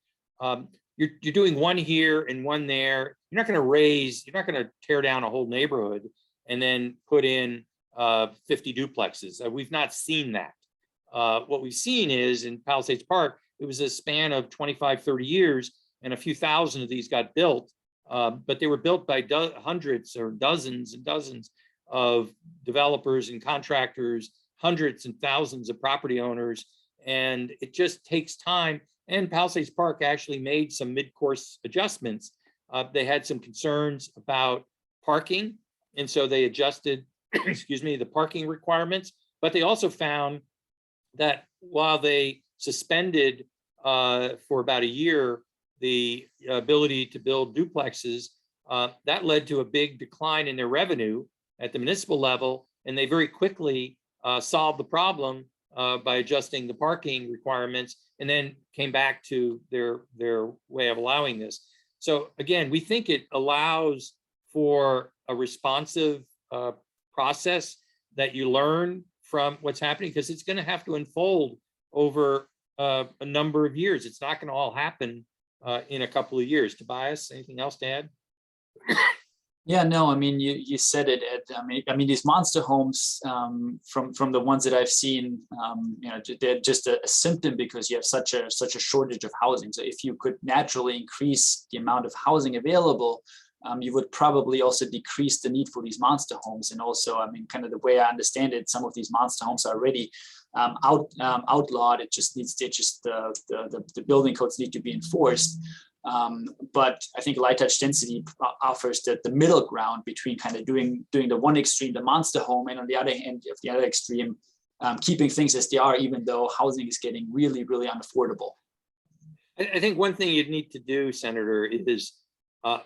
you're doing one here and one there. You're not going to tear down a whole neighborhood and then put in 50 duplexes. We've not seen that. What we've seen is in Palisades Park, it was a span of 25, 30 years, and a few thousand of these got built, but they were built by hundreds or dozens and dozens of developers and contractors, hundreds and thousands of property owners, and it just takes time. And Palisades Park actually made some mid-course adjustments. They had some concerns about parking, and so they adjusted, excuse me, the parking requirements. But they also found that while they suspended for about a year the ability to build duplexes, that led to a big decline in their revenue at the municipal level, and they very quickly solved the problem by adjusting the parking requirements, and then came back to their way of allowing this. So again, we think it allows for a responsive process that you learn from what's happening, because it's going to have to unfold over a number of years. It's not going to all happen in a couple of years. Tobias, anything else to add? Yeah, no, I mean, you said it, Ed. I mean, these monster homes, from the ones that I've seen, they're just a symptom, because you have such a shortage of housing. So if you could naturally increase the amount of housing available, you would probably also decrease the need for these monster homes. And also, I mean, kind of the way I understand it, some of these monster homes are already outlawed. It just needs to the building codes need to be enforced. But I think light touch density offers the middle ground between kind of doing the one extreme, the monster home, and on the other hand, of the other extreme, keeping things as they are, even though housing is getting really, really unaffordable. I think one thing you'd need to do, Senator, is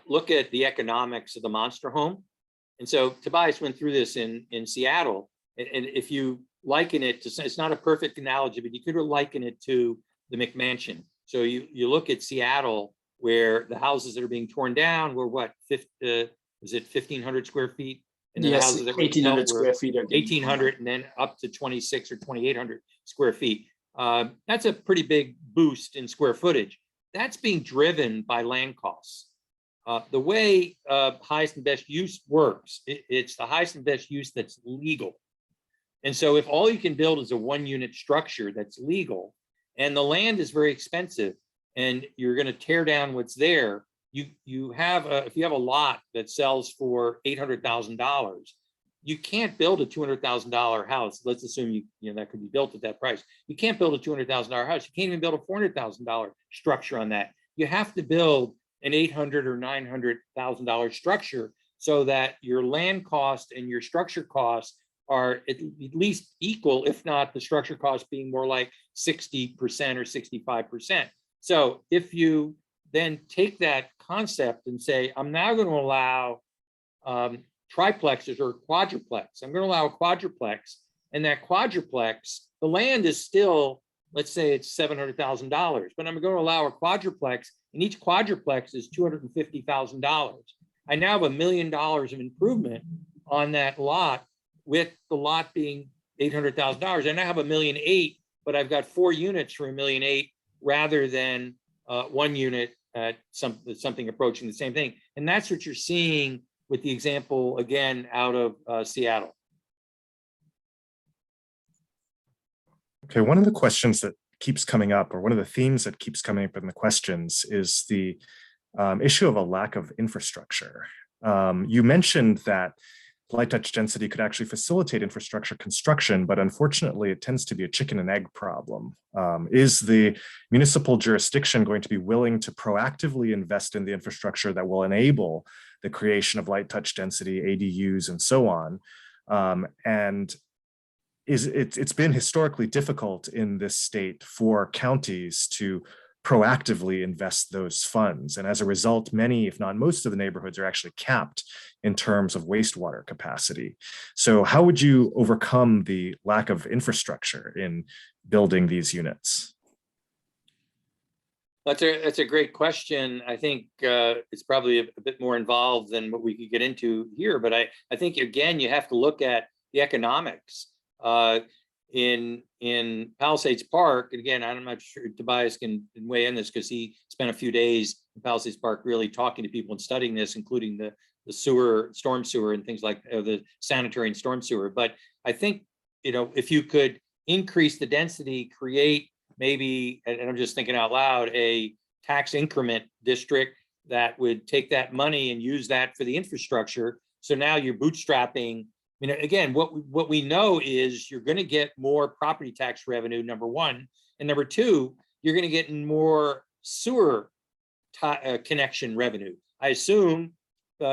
look at the economics of the monster home. And so Tobias went through this in Seattle, and if you liken it to, it's not a perfect analogy, but you could liken it to the McMansion. So you look at Seattle, where the houses that are being torn down were what, is it 1,500 square feet? And then yes, the houses that were 1,800 square feet. 1,800, and then up to 26 or 2,800 square feet. That's a pretty big boost in square footage. That's being driven by land costs. The way highest and best use works, it's the highest and best use that's legal. And so if all you can build is a 1-unit structure that's legal, and the land is very expensive, and you're going to tear down what's there, you have if you have a lot that sells for $800,000, you can't build a $200,000 house. Let's assume that could be built at that price. You can't build a $200,000 house. You can't even build a $400,000 structure on that. You have to build an $800,000 or $900,000 structure so that your land cost and your structure costs are at least equal, if not the structure cost being more like 60% or 65%. So if you then take that concept and say, I'm now going to allow triplexes or quadruplex, I'm going to allow a quadruplex, and that quadruplex, the land is still, let's say it's $700,000, but I'm going to allow a quadruplex, and each quadruplex is $250,000. I now have $1 million of improvement on that lot, with the lot being $800,000. I now have $1.8 million, but I've got 4 units for $1.8 million rather than 1 unit at something approaching the same thing. And that's what you're seeing with the example, again, out of Seattle. Okay, one of the questions that keeps coming up, or one of the themes that keeps coming up in the questions, is the issue of a lack of infrastructure. You mentioned that light touch density could actually facilitate infrastructure construction, but unfortunately it tends to be a chicken and egg problem. Is the municipal jurisdiction going to be willing to proactively invest in the infrastructure that will enable the creation of light touch density, ADUs, and so on? And it's been historically difficult in this state for counties to proactively invest those funds. And as a result, many, if not most of the neighborhoods are actually capped in terms of wastewater capacity. So how would you overcome the lack of infrastructure in building these units? That's a great question. I think it's probably a bit more involved than what we could get into here, but I think, again, you have to look at the economics. In Palisades Park, and again, I'm not sure Tobias can weigh in this because he spent a few days in Palisades Park really talking to people and studying this, including the sewer, storm sewer, and things like the sanitary and storm sewer. But I think, if you could increase the density, create maybe, and I'm just thinking out loud, a tax increment district that would take that money and use that for the infrastructure. So now you're bootstrapping. Again, what we know is you're going to get more property tax revenue, number one, and number two, you're going to get more sewer connection revenue. I assume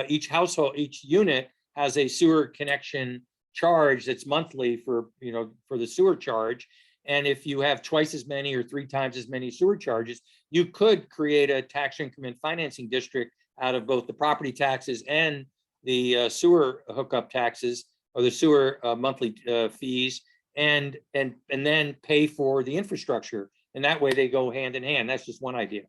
each household, each unit has a sewer connection charge that's monthly for the sewer charge. And if you have twice as many or 3 times as many sewer charges, you could create a tax increment financing district out of both the property taxes and the sewer hookup taxes, or the sewer monthly fees, and then pay for the infrastructure. And that way they go hand in hand. That's just one idea.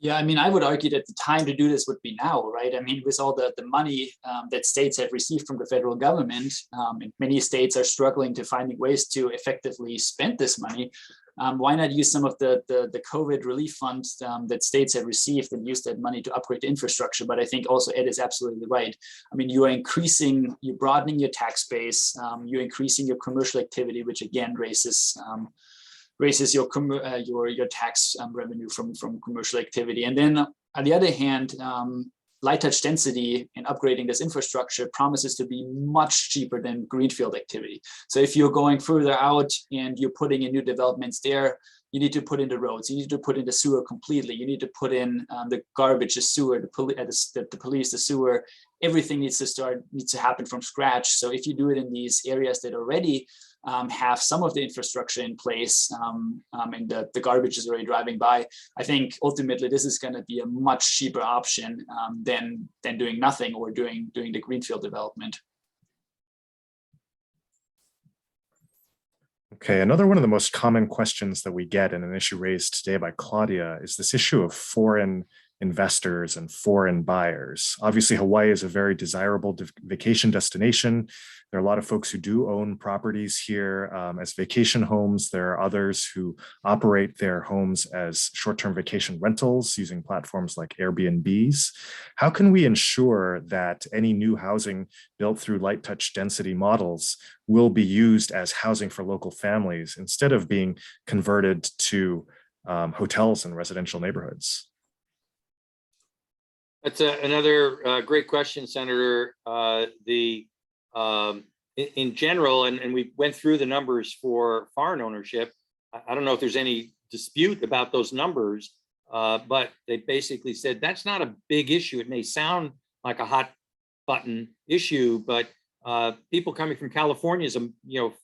Yeah, I would argue that the time to do this would be now, right? With all the money that states have received from the federal government, and many states are struggling to finding ways to effectively spend this money. Why not use some of the COVID relief funds that states have received and use that money to upgrade the infrastructure? But I think also Ed is absolutely right. You're broadening your tax base, you're increasing your commercial activity, which again raises your tax revenue from commercial activity. And then on the other hand, light touch density and upgrading this infrastructure promises to be much cheaper than greenfield activity. So if you're going further out and you're putting in new developments there, you need to put in the roads, you need to put in the sewer completely, you need to put in the garbage, the sewer, the police, the sewer. Everything needs to happen from scratch. So if you do it in these areas that already have some of the infrastructure in place, and the garbage is already driving by, I think ultimately this is going to be a much cheaper option than doing nothing or doing the greenfield development. Okay, another one of the most common questions that we get, and an issue raised today by Claudia, is this issue of foreign investors and foreign buyers. Obviously, Hawaii is a very desirable vacation destination. There are a lot of folks who do own properties here as vacation homes. There are others who operate their homes as short-term vacation rentals using platforms like Airbnbs. How can we ensure that any new housing built through light touch density models will be used as housing for local families instead of being converted to hotels and residential neighborhoods? That's another great question, Senator. In general, and we went through the numbers for foreign ownership. I don't know if there's any dispute about those numbers, but they basically said that's not a big issue. It may sound like a hot button issue, but people coming from California is,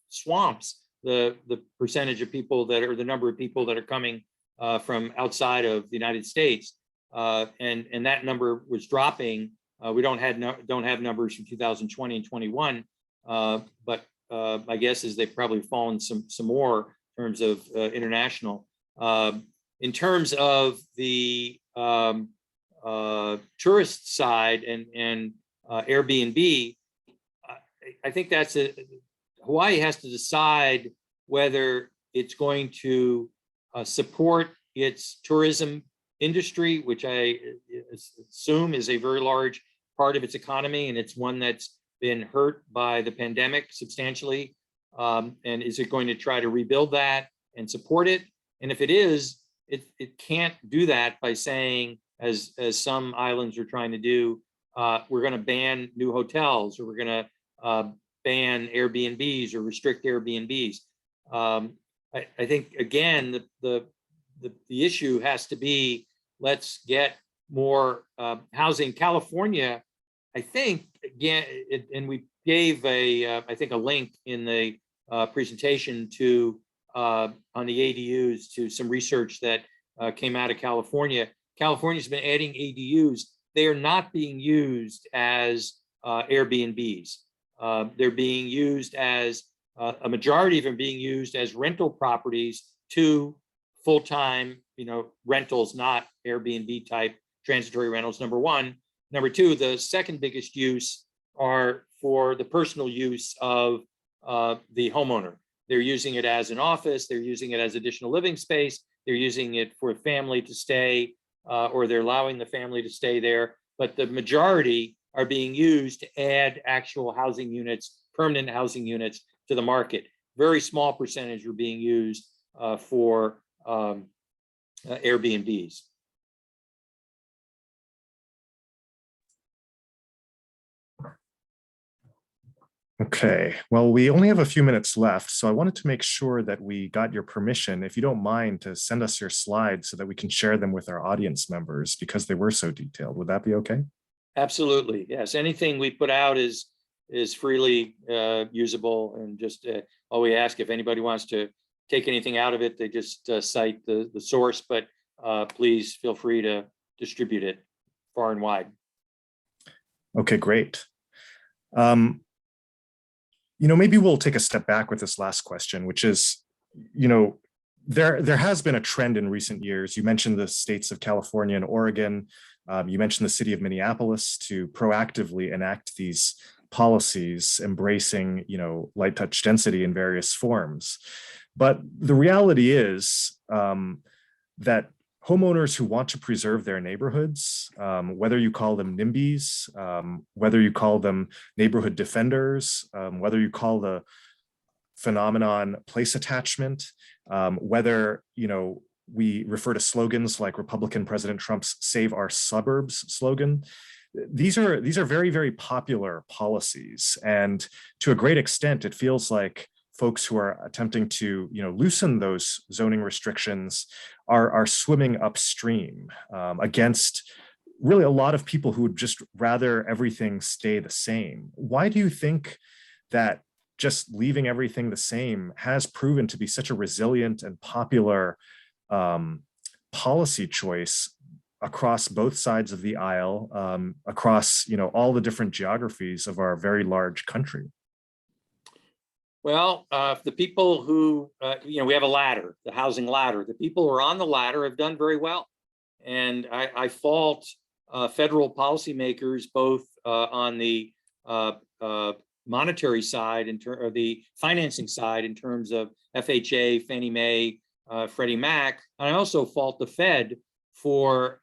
swamps the percentage of people the number of people that are coming from outside of the United States. And that number was dropping. We don't have numbers from 2020 and 21, but my guess is they've probably fallen some more in terms of international. In terms of the tourist side and Airbnb, I think Hawaii has to decide whether it's going to support its tourism industry, which I assume is a very large part of its economy, and it's one that's been hurt by the pandemic substantially. And is it going to try to rebuild that and support it? And if it is, it can't do that by saying, as some islands are trying to do, we're going to ban new hotels, or we're going to ban Airbnbs or restrict Airbnbs. I think, again, the issue has to be, let's get more housing. California, I think, again, and we gave I think a link in the presentation to on the ADUs to some research that came out of California. California's been adding ADUs. They are not being used as Airbnbs. They're being used as a majority of them being used as rental properties to full-time, rentals, not Airbnb type transitory rentals, number one. Number two, the second biggest use are for the personal use of the homeowner. They're using it as an office, they're using it as additional living space, they're using it for a family to stay, or they're allowing the family to stay there. But the majority are being used to add actual housing units, permanent housing units to the market. Very small percentage are being used for Airbnbs. Okay, well, we only have a few minutes left, so I wanted to make sure that we got your permission, if you don't mind, to send us your slides so that we can share them with our audience members, because they were so detailed. Would that be okay? Absolutely, yes. Anything we put out is freely usable, and just all we ask, if anybody wants to take anything out of it, they just cite the source, but please feel free to distribute it far and wide. Okay, great. Maybe we'll take a step back with this last question, which is, there has been a trend in recent years. You mentioned the states of California and Oregon. You mentioned the city of Minneapolis to proactively enact these policies, embracing, light touch density in various forms. But the reality is that homeowners who want to preserve their neighborhoods, whether you call them NIMBYs, whether you call them neighborhood defenders, whether you call the phenomenon place attachment, whether we refer to slogans like Republican President Trump's "Save Our Suburbs" slogan. These are very, very popular policies, and to a great extent, it feels like folks who are attempting to loosen those zoning restrictions are swimming upstream against really a lot of people who would just rather everything stay the same. Why do you think that just leaving everything the same has proven to be such a resilient and popular policy choice across both sides of the aisle, across all the different geographies of our very large country? Well, the people who, we have a ladder, the housing ladder. The people who are on the ladder have done very well. And I fault federal policymakers, both on the monetary side, or the financing side, in terms of FHA, Fannie Mae, Freddie Mac. And I also fault the Fed for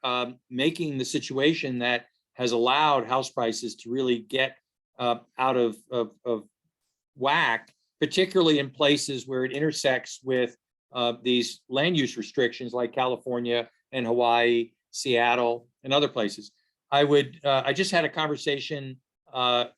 making the situation that has allowed house prices to really get out of whack, particularly in places where it intersects with these land use restrictions like California and Hawaii, Seattle, and other places. I just had a conversation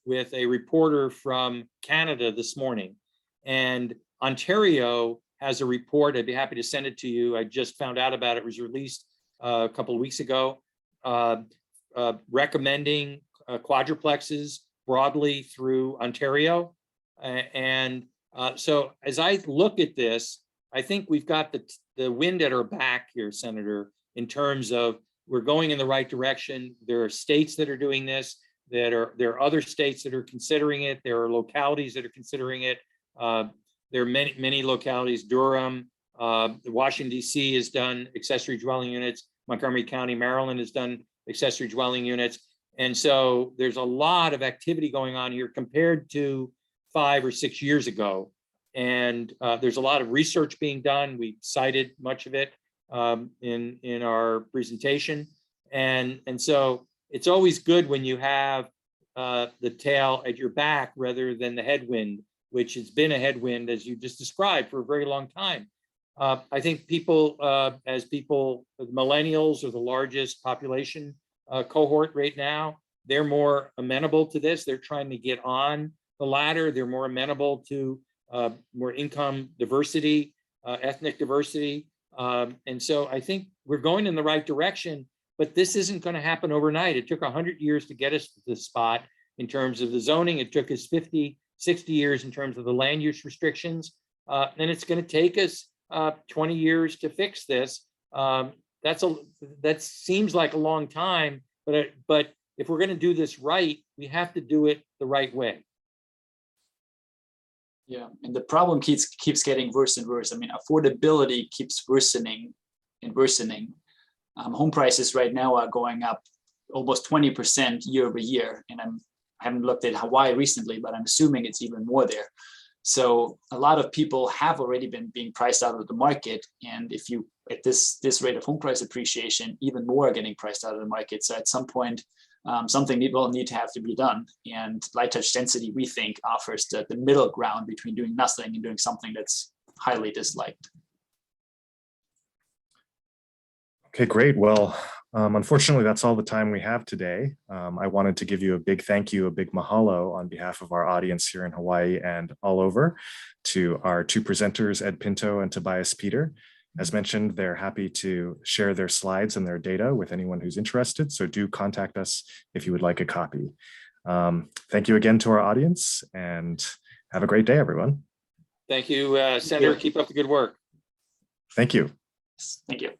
with a reporter from Canada this morning, and Ontario has a report. I'd be happy to send it to you. I just found out about it. It was released a couple of weeks ago, recommending quadruplexes broadly through Ontario. And so as I look at this, I think we've got the wind at our back here, Senator, in terms of we're going in the right direction. There are states that are doing this, there are other states that are considering it. There are localities that are considering it. There are many localities. Durham, Washington, D.C. has done accessory dwelling units. Montgomery County, Maryland has done accessory dwelling units. And so there's a lot of activity going on here compared to 5 or 6 years ago. And there's a lot of research being done. We cited much of it in our presentation. And so it's always good when you have the tail at your back rather than the headwind. which has been a headwind, as you just described, for a very long time. I think people, millennials are the largest population cohort right now. They're more amenable to this. They're trying to get on the ladder. They're more amenable to more income diversity, ethnic diversity. And so I think we're going in the right direction, but this isn't going to happen overnight. It took 100 years to get us to this spot in terms of the zoning. It took us 50, 60 years in terms of the land use restrictions. And it's going to take us 20 years to fix this. That seems like a long time, but if we're going to do this right, we have to do it the right way. Yeah, and the problem keeps getting worse and worse. I mean, affordability keeps worsening and worsening. Home prices right now are going up almost 20% year over year, and I haven't looked at Hawaii recently, but I'm assuming it's even more there. So a lot of people have already been being priced out of the market, and if you at this rate of home price appreciation, even more are getting priced out of the market. So at some point, something will need to have to be done. And light touch density, we think, offers the middle ground between doing nothing and doing something that's highly disliked. Okay, great. Well, unfortunately, that's all the time we have today. I wanted to give you a big thank you, a big mahalo on behalf of our audience here in Hawaii and all over to our two presenters, Ed Pinto and Tobias Peter. As mentioned, they're happy to share their slides and their data with anyone who's interested. So do contact us if you would like a copy. Thank you again to our audience and have a great day, everyone. Thank you, Senator. Keep up the good work. Thank you. Thank you.